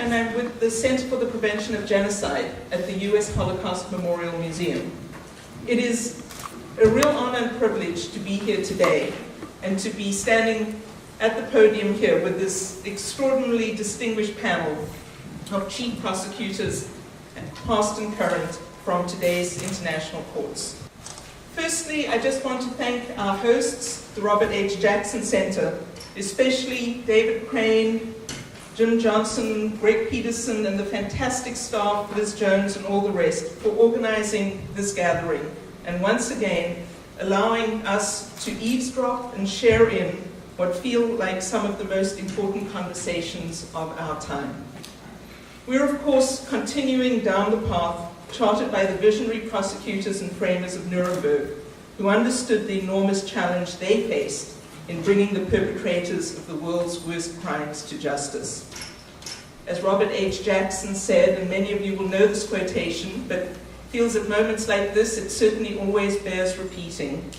and I'm with the Center for the Prevention of Genocide at the U.S. Holocaust Memorial Museum. It is a real honor and privilege to be here today and to be standing at the podium here with this extraordinarily distinguished panel of chief prosecutors, past and current, from today's international courts. Firstly, I just want to thank our hosts, the Robert H. Jackson Center, especially David Crane, Jim Johnson, Greg Peterson, and the fantastic staff, Liz Jones and all the rest, for organizing this gathering, and once again, allowing us to eavesdrop and share in what feel like some of the most important conversations of our time. We're, of course, continuing down the path charted by the visionary prosecutors and framers of Nuremberg, who understood the enormous challenge they faced in bringing the perpetrators of the world's worst crimes to justice. As Robert H. Jackson said, and many of you will know this quotation, but feels at moments like this it certainly always bears repeating.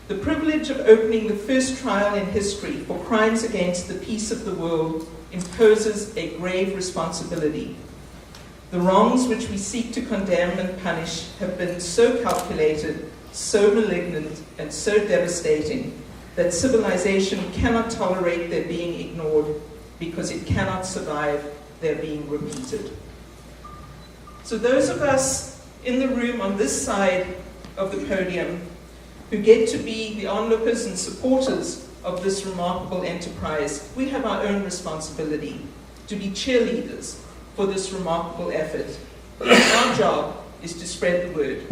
The privilege of opening the first trial in history for crimes against the peace of the world imposes a grave responsibility. The wrongs which we seek to condemn and punish have been so calculated, so malignant, and so devastating that civilization cannot tolerate their being ignored because it cannot survive their being repeated. So those of us in the room on this side of the podium who get to be the onlookers and supporters of this remarkable enterprise, we have our own responsibility to be cheerleaders for this remarkable effort. Our job is to spread the word,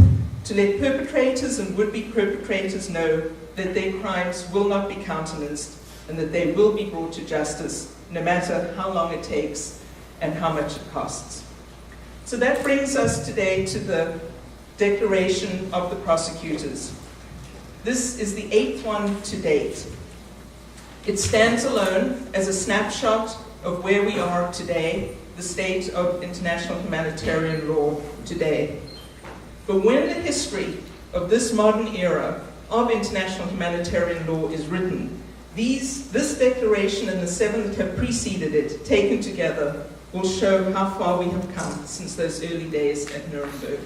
to let perpetrators and would-be perpetrators know that their crimes will not be countenanced and that they will be brought to justice, no matter how long it takes and how much it costs. So that brings us today to the declaration of the prosecutors. This is the 8th one to date. It stands alone as a snapshot of where we are today, the state of international humanitarian law today. But when the history of this modern era of international humanitarian law is written, this declaration and the 7 that have preceded it, taken together, will show how far we have come since those early days at Nuremberg.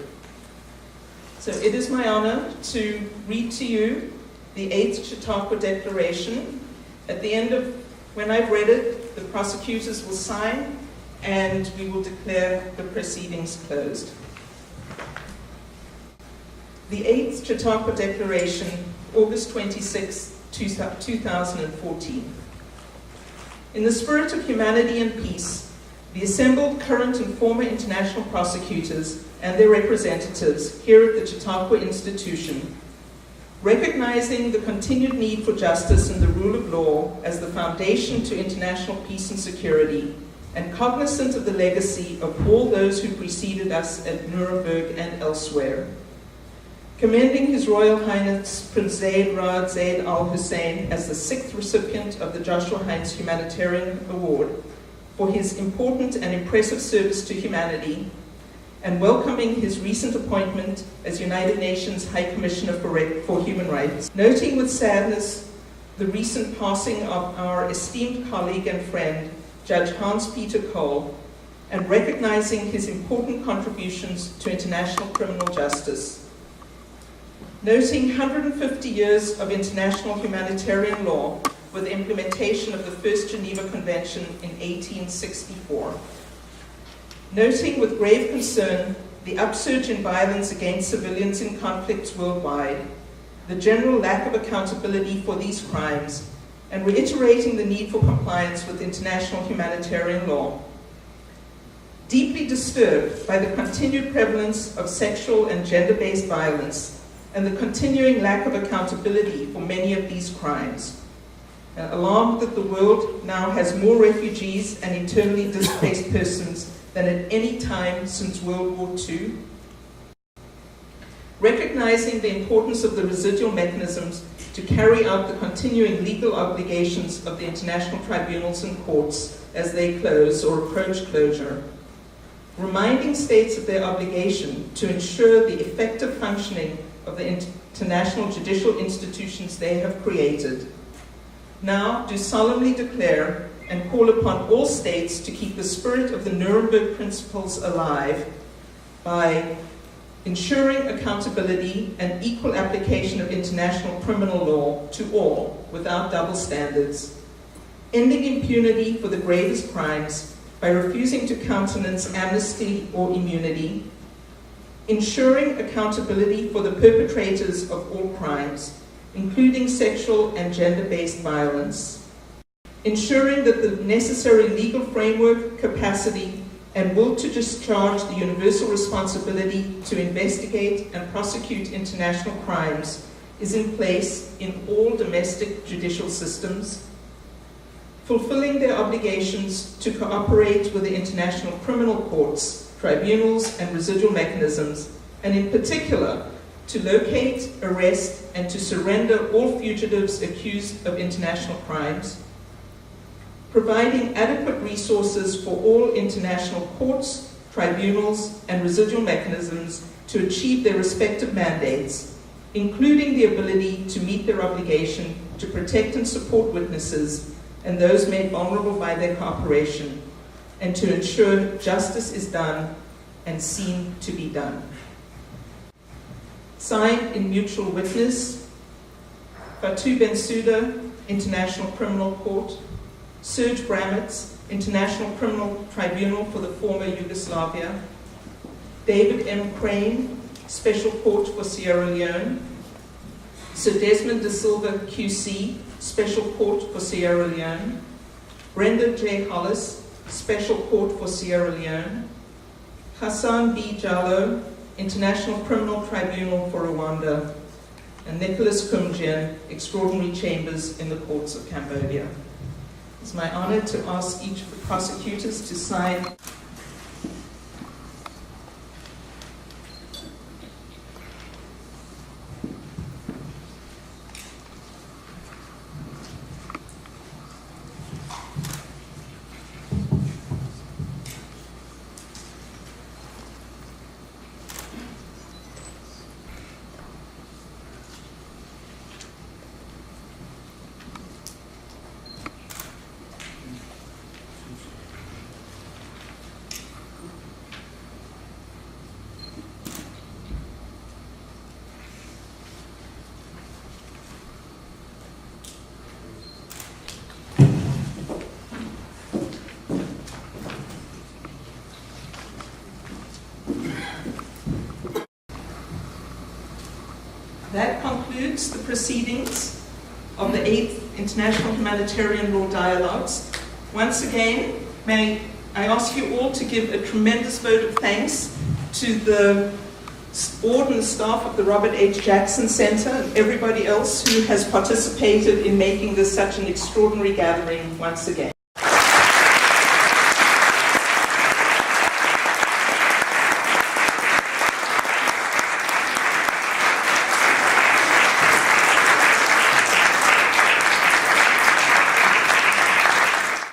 So it is my honor to read to you the 8th Chautauqua Declaration. At the end of, when I've read it, the prosecutors will sign and we will declare the proceedings closed. The 8th Chautauqua Declaration, August 26, 2014. In the spirit of humanity and peace, the assembled current and former international prosecutors and their representatives here at the Chautauqua Institution, recognizing the continued need for justice and the rule of law as the foundation to international peace and security, and cognizant of the legacy of all those who preceded us at Nuremberg and elsewhere, commending His Royal Highness Prince Zayed Raad Zayed Al Hussein as the 6th recipient of the Joshua Heinz Humanitarian Award for his important and impressive service to humanity, and welcoming his recent appointment as United Nations High Commissioner for Human Rights, noting with sadness the recent passing of our esteemed colleague and friend, Judge Hans-Peter Cole, and recognizing his important contributions to international criminal justice. Noting 150 years of international humanitarian law with the implementation of the First Geneva Convention in 1864. Noting with grave concern the upsurge in violence against civilians in conflicts worldwide, the general lack of accountability for these crimes, and reiterating the need for compliance with international humanitarian law. Deeply disturbed by the continued prevalence of sexual and gender-based violence and the continuing lack of accountability for many of these crimes. Alarmed that the world now has more refugees and internally displaced persons than at any time since World War II. Recognizing the importance of the residual mechanisms to carry out the continuing legal obligations of the international tribunals and courts as they close or approach closure. Reminding states of their obligation to ensure the effective functioning of the international judicial institutions they have created. Now do solemnly declare and call upon all states to keep the spirit of the Nuremberg principles alive by ensuring accountability and equal application of international criminal law to all without double standards, ending impunity for the gravest crimes by refusing to countenance amnesty or immunity, ensuring accountability for the perpetrators of all crimes, including sexual and gender-based violence, ensuring that the necessary legal framework, capacity, and will to discharge the universal responsibility to investigate and prosecute international crimes is in place in all domestic judicial systems, fulfilling their obligations to cooperate with the international criminal courts, tribunals, and residual mechanisms, and in particular, to locate, arrest, and to surrender all fugitives accused of international crimes, providing adequate resources for all international courts, tribunals, and residual mechanisms to achieve their respective mandates, including the ability to meet their obligation to protect and support witnesses and those made vulnerable by their cooperation, and to ensure justice is done and seen to be done. Signed in mutual witness, Fatou Bensouda, International Criminal Court, Serge Brammertz, International Criminal Tribunal for the former Yugoslavia, David M. Crane, Special Court for Sierra Leone, Sir Desmond de Silva QC, Special Court for Sierra Leone, Brenda J. Hollis, Special Court for Sierra Leone, Hassan B. Jallo, International Criminal Tribunal for Rwanda, and Nicholas Kumjian, Extraordinary Chambers in the Courts of Cambodia. It's my honor to ask each of the prosecutors to sign. That concludes the proceedings of the 8th International Humanitarian Law Dialogues. Once again, may I ask you all to give a tremendous vote of thanks to the board and staff of the Robert H. Jackson Center and everybody else who has participated in making this such an extraordinary gathering once again.